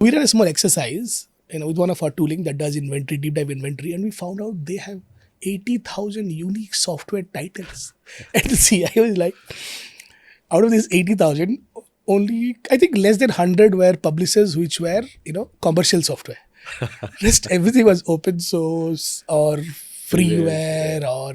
We ran a small exercise, with one of our tooling that does inventory, deep dive inventory, and we found out they have 80,000 unique software titles. And the CIO is like, out of these 80,000, only I think less than 100 were publishers which were, commercial software. Rest everything was open source or freeware or,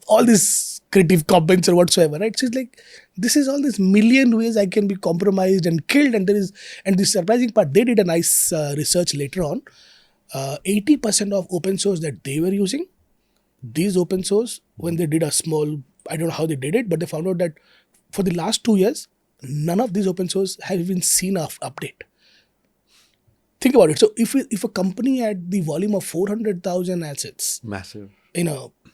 all this Creative Commons or whatsoever, right? So it's like, this is all this million ways I can be compromised and killed. And the surprising part, they did a nice research later on. 80% of open source that they were using, these open source, when they did a small, I don't know how they did it, but they found out that for the last 2 years, none of these open source have even seen an update. Think about it. So if a company at the volume of 400,000 assets, massive,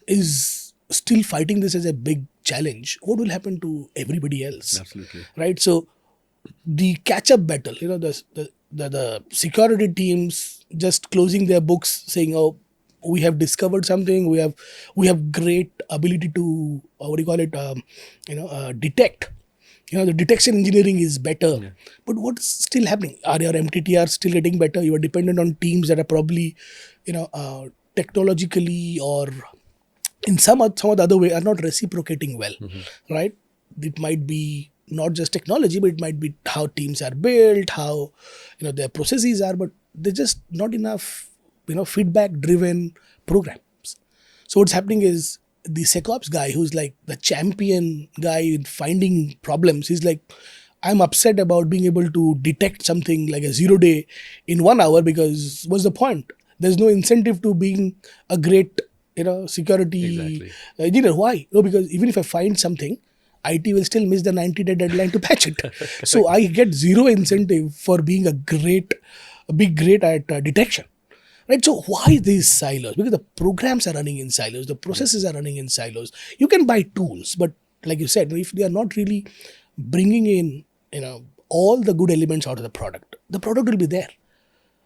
is still fighting this as a big challenge, what will happen to everybody else? Absolutely. Right. So the catch-up battle, the security teams just closing their books, saying, "Oh, we have discovered something. We have great ability to detect." The detection engineering is better. Yeah. But what's still happening? Are your MTTR still getting better? You are dependent on teams that are probably, technologically or in some other way are not reciprocating well, right? It might be not just technology, but it might be how teams are built, how, their processes are, but they're just not enough, feedback-driven programs. So what's happening is, the SecOps guy who's like the champion guy in finding problems, he's like, I'm upset about being able to detect something like a 0 day in 1 hour, because what's the point? There's no incentive to being a great, security engineer. Why? No, because even if I find something, IT will still miss the 90-day deadline to patch it. So I get zero incentive for being great at detection. Right? So why these silos? Because the programs are running in silos, the processes are running in silos. You can buy tools, but like you said, if they are not really bringing in, all the good elements out of the product will be there.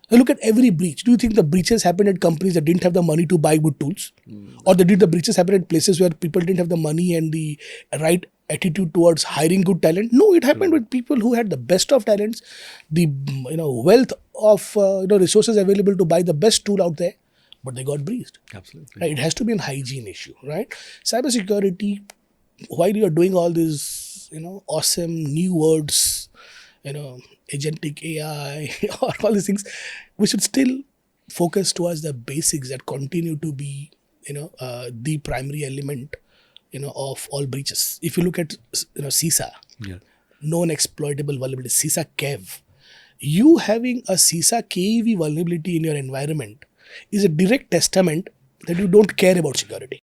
Now look at every breach. Do you think the breaches happened at companies that didn't have the money to buy good tools? Or did the breaches happen at places where people didn't have the money and the right attitude towards hiring good talent? No, it happened with people who had the best of talents, the wealth of resources available to buy the best tool out there, but they got breached. Absolutely. Right? It has to be a hygiene issue, right? Cybersecurity, while you are doing all these, awesome new words, agentic AI or all these things, we should still focus towards the basics that continue to be, the primary element, of all breaches. If you look at, CISA, known exploitable vulnerability, CISA KEV, you having a CISA KEV vulnerability in your environment is a direct testament that you don't care about security.